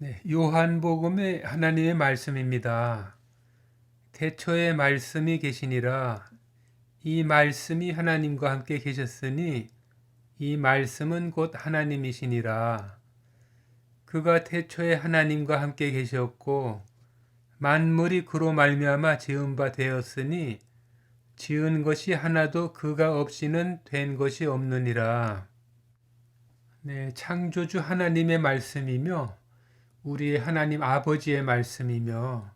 네, 요한복음의 하나님의 말씀입니다. 태초에 말씀이 계시니라. 이 말씀이 하나님과 함께 계셨으니 이 말씀은 곧 하나님이시니라. 그가 태초에 하나님과 함께 계셨고 만물이 그로 말미암아 지은 바 되었으니 지은 것이 하나도 그가 없이는 된 것이 없느니라. 네, 창조주 하나님의 말씀이며 우리의 하나님 아버지의 말씀이며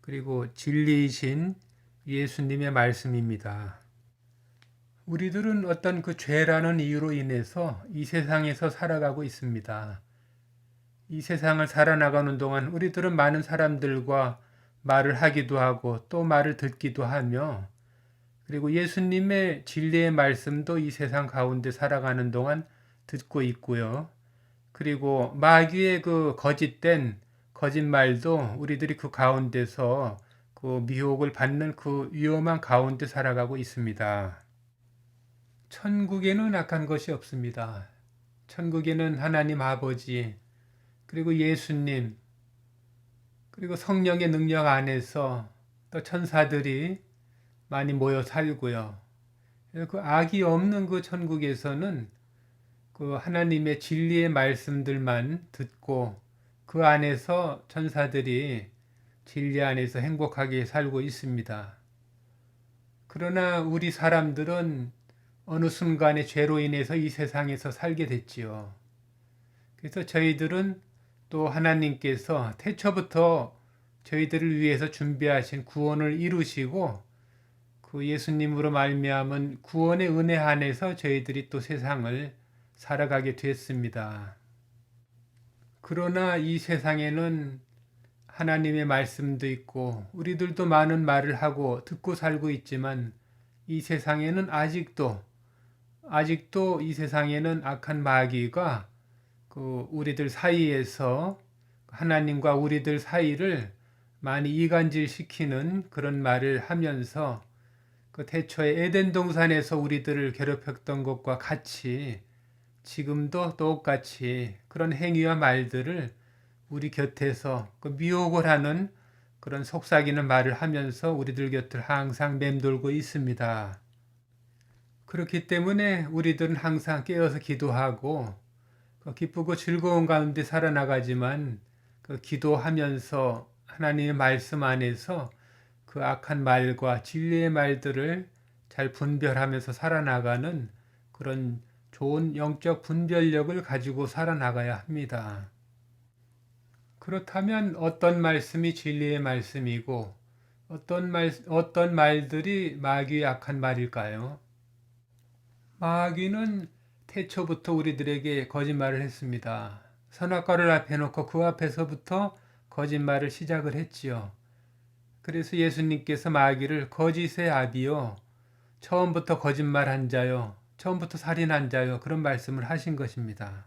그리고 진리이신 예수님의 말씀입니다. 우리들은 어떤 그 죄라는 이유로 인해서 이 세상에서 살아가고 있습니다. 이 세상을 살아나가는 동안 우리들은 많은 사람들과 말을 하기도 하고 또 말을 듣기도 하며 그리고 예수님의 진리의 말씀도 이 세상 가운데 살아가는 동안 듣고 있고요. 그리고 마귀의 그 거짓된 거짓말도 우리들이 그 가운데서 그 미혹을 받는 그 위험한 가운데 살아가고 있습니다. 천국에는 악한 것이 없습니다. 천국에는 하나님 아버지, 그리고 예수님, 그리고 성령의 능력 안에서 또 천사들이 많이 모여 살고요. 그 악이 없는 그 천국에서는 그 하나님의 진리의 말씀들만 듣고 그 안에서 천사들이 진리 안에서 행복하게 살고 있습니다. 그러나 우리 사람들은 어느 순간에 죄로 인해서 이 세상에서 살게 됐지요. 그래서 저희들은 또 하나님께서 태초부터 저희들을 위해서 준비하신 구원을 이루시고 그 예수님으로 말미암은 구원의 은혜 안에서 저희들이 또 세상을 살아가게 됐습니다. 그러나 이 세상에는 하나님의 말씀도 있고 우리들도 많은 말을 하고 듣고 살고 있지만 이 세상에는 아직도 이 세상에는 악한 마귀가 그 우리들 사이에서 하나님과 우리들 사이를 많이 이간질 시키는 그런 말을 하면서 그 태초에 에덴 동산에서 우리들을 괴롭혔던 것과 같이 지금도 똑같이 그런 행위와 말들을 우리 곁에서 그 미혹을 하는 그런 속삭이는 말을 하면서 우리들 곁을 항상 맴돌고 있습니다. 그렇기 때문에 우리들은 항상 깨어서 기도하고 기쁘고 즐거운 가운데 살아나가지만 그 기도하면서 하나님의 말씀 안에서 그 악한 말과 진리의 말들을 잘 분별하면서 살아나가는 그런 좋은 영적 분별력을 가지고 살아나가야 합니다. 그렇다면 어떤 말씀이 진리의 말씀이고 어떤 말들이 마귀의 악한 말일까요? 마귀는 태초부터 우리들에게 거짓말을 했습니다. 선악과를 앞에 놓고 그 앞에서부터 거짓말을 시작을 했지요. 그래서 예수님께서 마귀를 거짓의 아비요, 처음부터 거짓말한 자요, 처음부터 살인한 자요, 그런 말씀을 하신 것입니다.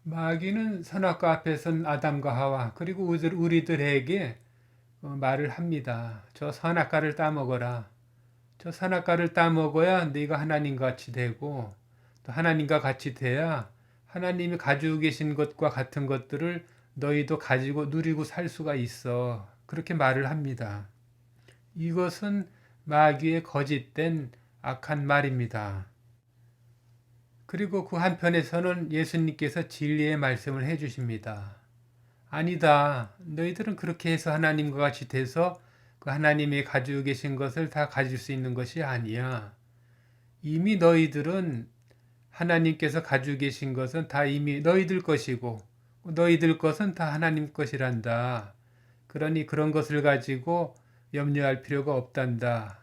마귀는 선악과 앞에 선 아담과 하와 그리고 우리들에게 말을 합니다. 저 선악과를 따먹어라. 저 선악과를 따먹어야 네가 하나님과 같이 되고 또 하나님과 같이 돼야 하나님이 가지고 계신 것과 같은 것들을 너희도 가지고 누리고 살 수가 있어. 그렇게 말을 합니다. 이것은 마귀의 거짓된 악한 말입니다. 그리고 그 한편에서는 예수님께서 진리의 말씀을 해주십니다. 아니다. 너희들은 그렇게 해서 하나님과 같이 돼서 그 하나님이 가지고 계신 것을 다 가질 수 있는 것이 아니야. 이미 너희들은 하나님께서 가지고 계신 것은 다 이미 너희들 것이고 너희들 것은 다 하나님 것이란다. 그러니 그런 것을 가지고 염려할 필요가 없단다.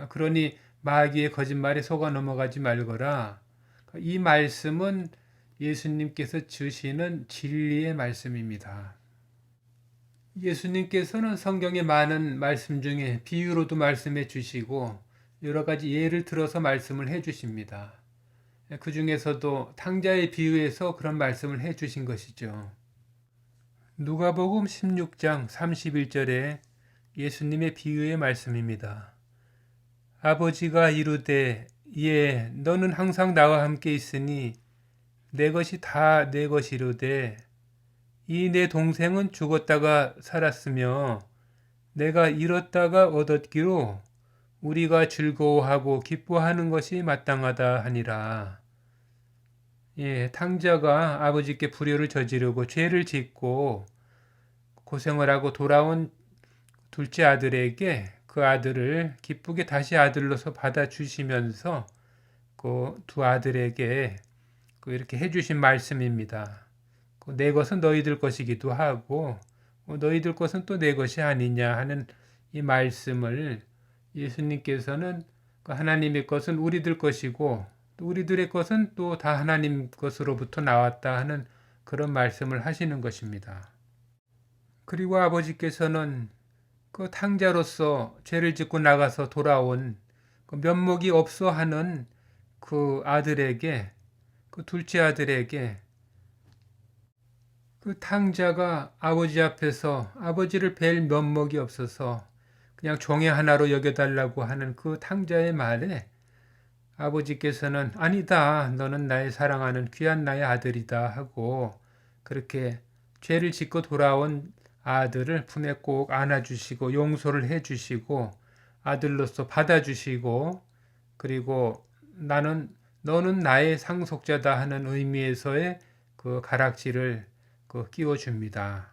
그러니 마귀의 거짓말에 속아 넘어가지 말거라. 이 말씀은 예수님께서 주시는 진리의 말씀입니다. 예수님께서는 성경의 많은 말씀 중에 비유로도 말씀해 주시고 여러 가지 예를 들어서 말씀을 해 주십니다. 그 중에서도 탕자의 비유에서 그런 말씀을 해 주신 것이죠. 누가복음 16장 31절에 예수님의 비유의 말씀입니다. 아버지가 이르되 예 너는 항상 나와 함께 있으니 내 것이 다 내 것이로되 이 내 동생은 죽었다가 살았으며 내가 잃었다가 얻었기로 우리가 즐거워하고 기뻐하는 것이 마땅하다 하니라. 예, 탕자가 아버지께 불효를 저지르고 죄를 짓고 고생을 하고 돌아온 둘째 아들에게 그 아들을 기쁘게 다시 아들로서 받아주시면서 그 두 아들에게 이렇게 해주신 말씀입니다. 내 것은 너희들 것이기도 하고 너희들 것은 또 내 것이 아니냐 하는 이 말씀을 예수님께서는 하나님의 것은 우리들 것이고 또 우리들의 것은 또 다 하나님 것으로부터 나왔다 하는 그런 말씀을 하시는 것입니다. 그리고 아버지께서는 그 탕자로서 죄를 짓고 나가서 돌아온 그 면목이 없어 하는 그 아들에게, 그 둘째 아들에게 그 탕자가 아버지 앞에서 아버지를 뵐 면목이 없어서 그냥 종의 하나로 여겨달라고 하는 그 탕자의 말에 아버지께서는 아니다, 너는 나의 사랑하는 귀한 나의 아들이다 하고 그렇게 죄를 짓고 돌아온 아들을 품에 꼭 안아주시고 용서를 해주시고 아들로서 받아주시고 그리고 너는 나의 상속자다 하는 의미에서의 그 가락지를 끼워줍니다.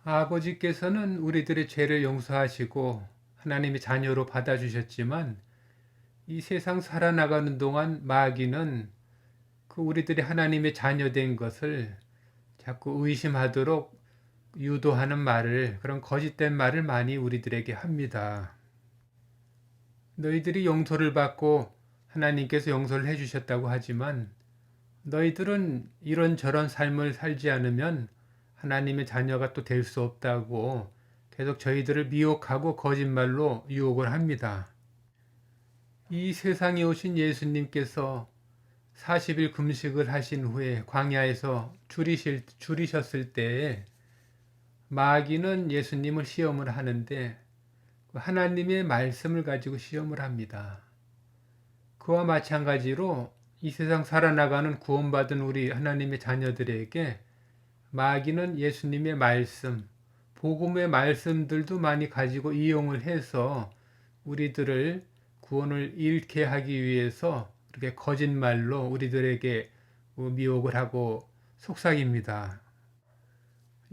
아버지께서는 우리들의 죄를 용서하시고 하나님의 자녀로 받아주셨지만 이 세상 살아나가는 동안 마귀는 우리들이 하나님의 자녀된 것을 자꾸 의심하도록 유도하는 말을, 그런 거짓된 말을 많이 우리들에게 합니다. 너희들이 용서를 받고 하나님께서 용서를 해주셨다고 하지만 너희들은 이런저런 삶을 살지 않으면 하나님의 자녀가 또 될 수 없다고 계속 저희들을 미혹하고 거짓말로 유혹을 합니다. 이 세상에 오신 예수님께서 40일 금식을 하신 후에 광야에서 줄이셨을 때에 마귀는 예수님을 시험을 하는데 하나님의 말씀을 가지고 시험을 합니다. 그와 마찬가지로 이 세상 살아나가는 구원받은 우리 하나님의 자녀들에게 마귀는 예수님의 말씀, 복음의 말씀들도 많이 가지고 이용을 해서 우리들을 구원을 잃게 하기 위해서 그렇게 거짓말로 우리들에게 미혹을 하고 속삭입니다.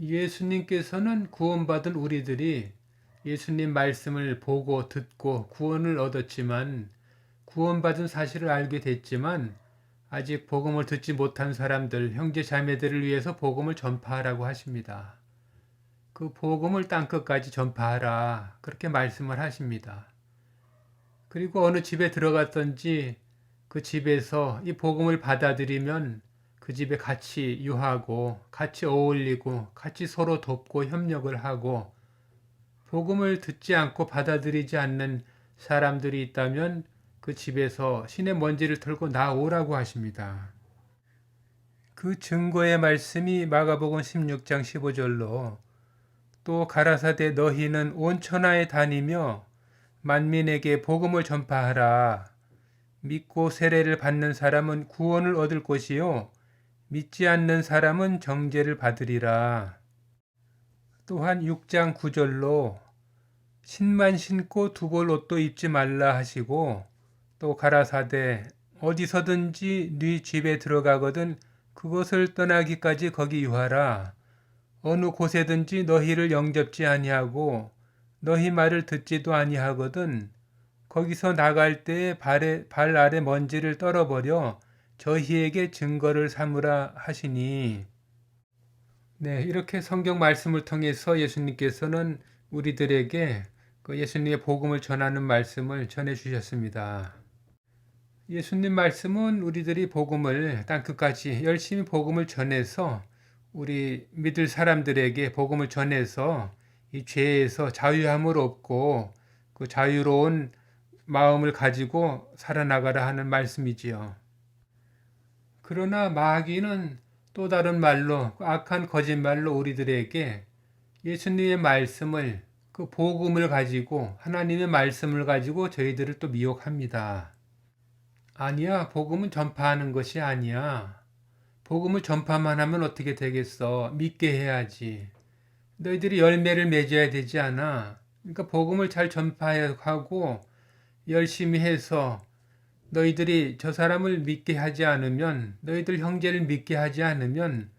예수님께서는 구원받은 우리들이 예수님 말씀을 보고 듣고 구원을 얻었지만 구원받은 사실을 알게 됐지만 아직 복음을 듣지 못한 사람들, 형제 자매들을 위해서 복음을 전파하라고 하십니다. 그 복음을 땅끝까지 전파하라 그렇게 말씀을 하십니다. 그리고 어느 집에 들어갔든지 그 집에서 이 복음을 받아들이면 그 집에 같이 유하고 같이 어울리고 같이 서로 돕고 협력을 하고 복음을 듣지 않고 받아들이지 않는 사람들이 있다면 그 집에서 신의 먼지를 털고 나오라고 하십니다. 그 증거의 말씀이 마가복음 16장 15절로 또 가라사대 너희는 온 천하에 다니며 만민에게 복음을 전파하라. 믿고 세례를 받는 사람은 구원을 얻을 것이요 믿지 않는 사람은 정죄를 받으리라. 또한 6장 9절로 신만 신고 두 벌 옷도 입지 말라 하시고 또 가라사대 어디서든지 네 집에 들어가거든 그것을 떠나기까지 거기 유하라. 어느 곳에든지 너희를 영접지 아니하고 너희 말을 듣지도 아니하거든 거기서 나갈 때에 발 아래 먼지를 떨어버려 저희에게 증거를 삼으라 하시니. 네, 이렇게 성경 말씀을 통해서 예수님께서는 우리들에게 그 예수님의 복음을 전하는 말씀을 전해 주셨습니다. 예수님 말씀은 우리들이 복음을 땅끝까지 열심히 복음을 전해서 우리 믿을 사람들에게 복음을 전해서 이 죄에서 자유함을 얻고 그 자유로운 마음을 가지고 살아나가라 하는 말씀이지요. 그러나 마귀는 또 다른 말로 악한 거짓말로 우리들에게 예수님의 말씀을 그 복음을 가지고 하나님의 말씀을 가지고 저희들을 또 미혹합니다. 아니야, 복음은 전파하는 것이 아니야. 복음을 전파만 하면 어떻게 되겠어? 믿게 해야지. 너희들이 열매를 맺어야 되지 않아? 그러니까 복음을 잘 전파하고 열심히 해서 너희들이 저 사람을 믿게 하지 않으면, 너희들 형제를 믿게 하지 않으면,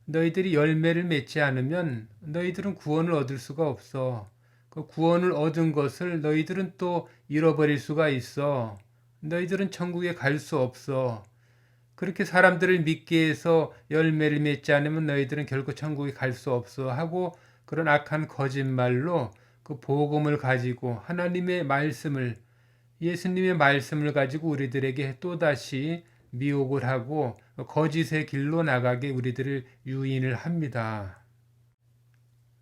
너희들이 열매를 맺지 않으면 너희들은 구원을 얻을 수가 없어. 그 구원을 얻은 것을 너희들은 또 잃어버릴 수가 있어. 너희들은 천국에 갈 수 없어. 그렇게 사람들을 믿게 해서 열매를 맺지 않으면 너희들은 결코 천국에 갈 수 없어 하고, 그런 악한 거짓말로 그 복음을 가지고 하나님의 말씀을, 예수님의 말씀을 가지고 우리들에게 또다시 미혹을 하고 거짓의 길로 나가게 우리들을 유인을 합니다.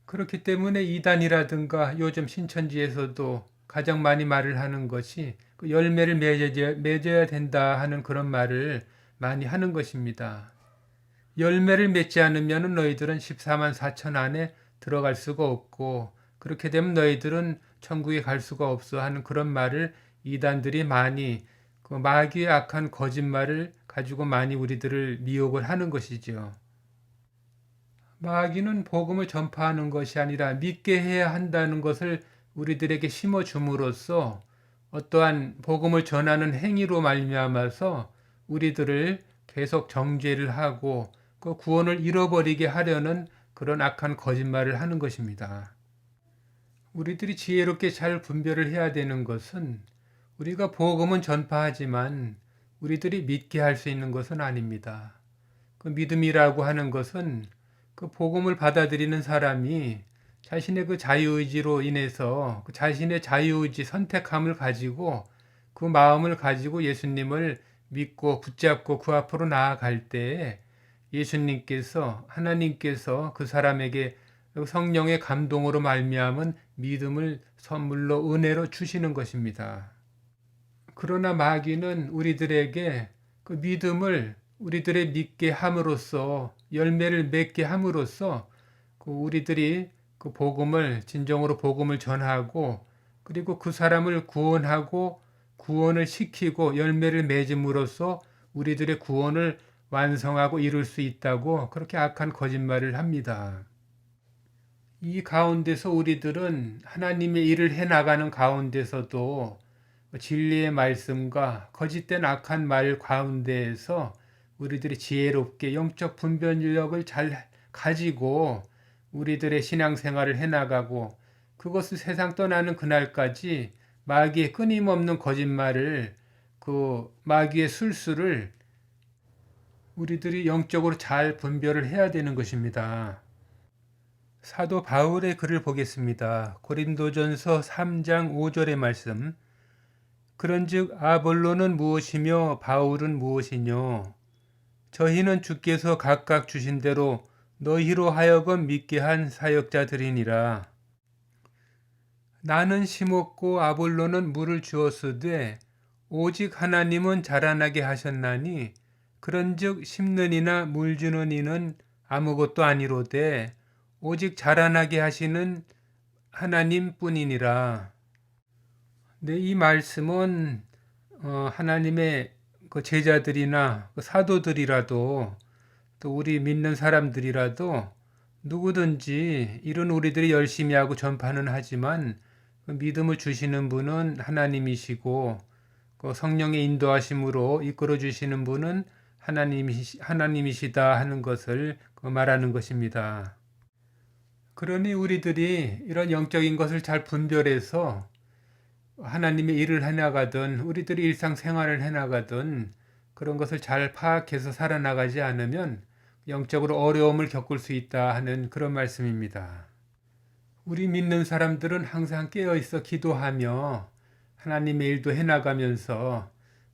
그렇기 때문에 이단이라든가 요즘 신천지에서도 가장 많이 말을 하는 것이 그 열매를 맺어야 된다 하는 그런 말을 많이 하는 것입니다. 열매를 맺지 않으면 너희들은 14만 4천 안에 들어갈 수가 없고, 그렇게 되면 너희들은 천국에 갈 수가 없어 하는 그런 말을 이단들이 많이, 그 마귀의 악한 거짓말을 가지고 많이 우리들을 미혹을 하는 것이죠. 마귀는 복음을 전파하는 것이 아니라 믿게 해야 한다는 것을 우리들에게 심어줌으로써 어떠한 복음을 전하는 행위로 말미암아서 우리들을 계속 정죄를 하고 그 구원을 잃어버리게 하려는 그런 악한 거짓말을 하는 것입니다. 우리들이 지혜롭게 잘 분별을 해야 되는 것은, 우리가 복음은 전파하지만 우리들이 믿게 할 수 있는 것은 아닙니다. 그 믿음이라고 하는 것은 그 복음을 받아들이는 사람이 자신의 그 자유의지로 인해서 그 자신의 자유의지 선택함을 가지고 그 마음을 가지고 예수님을 믿고 붙잡고 그 앞으로 나아갈 때에 예수님께서, 하나님께서 그 사람에게 성령의 감동으로 말미암은 믿음을 선물로 은혜로 주시는 것입니다. 그러나 마귀는 우리들에게 그 믿음을 우리들의 믿게 함으로써, 열매를 맺게 함으로써 그 우리들이 그 복음을 진정으로 복음을 전하고, 그리고 그 사람을 구원하고 구원을 시키고 열매를 맺음으로써 우리들의 구원을 완성하고 이룰 수 있다고 그렇게 악한 거짓말을 합니다. 이 가운데서 우리들은 하나님의 일을 해나가는 가운데서도 진리의 말씀과 거짓된 악한 말 가운데에서 우리들이 지혜롭게 영적 분별력을 잘 가지고 우리들의 신앙생활을 해나가고, 그것을 세상 떠나는 그날까지 마귀의 끊임없는 거짓말을, 그 마귀의 술수를 우리들이 영적으로 잘 분별을 해야 되는 것입니다. 사도 바울의 글을 보겠습니다. 고린도전서 3장 5절의 말씀. 그런즉 아볼로는 무엇이며 바울은 무엇이뇨? 저희는 주께서 각각 주신 대로 너희로 하여금 믿게 한 사역자들이니라. 나는 심었고 아볼로는 물을 주었으되 오직 하나님은 자라나게 하셨나니, 그런즉 심는 이나 물 주는 이는 아무것도 아니로되 오직 자라나게 하시는 하나님뿐이니라. 네, 이 말씀은 하나님의 그 제자들이나 그 사도들이라도, 또 우리 믿는 사람들이라도 누구든지 이런 우리들이 열심히 하고 전파는 하지만 그 믿음을 주시는 분은 하나님이시고, 그 성령의 인도하심으로 이끌어 주시는 분은 하나님이시다 하는 것을 말하는 것입니다. 그러니 우리들이 이런 영적인 것을 잘 분별해서 하나님의 일을 해나가든 우리들이 일상생활을 해나가든 그런 것을 잘 파악해서 살아나가지 않으면 영적으로 어려움을 겪을 수 있다 하는 그런 말씀입니다. 우리 믿는 사람들은 항상 깨어있어 기도하며 하나님의 일도 해나가면서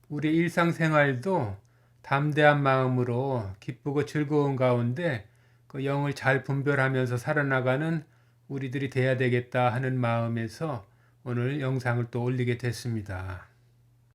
우리 일상생활도 담대한 마음으로 기쁘고 즐거운 가운데 그 영을 잘 분별하면서 살아나가는 우리들이 돼야 되겠다 하는 마음에서 오늘 영상을 또 올리게 됐습니다.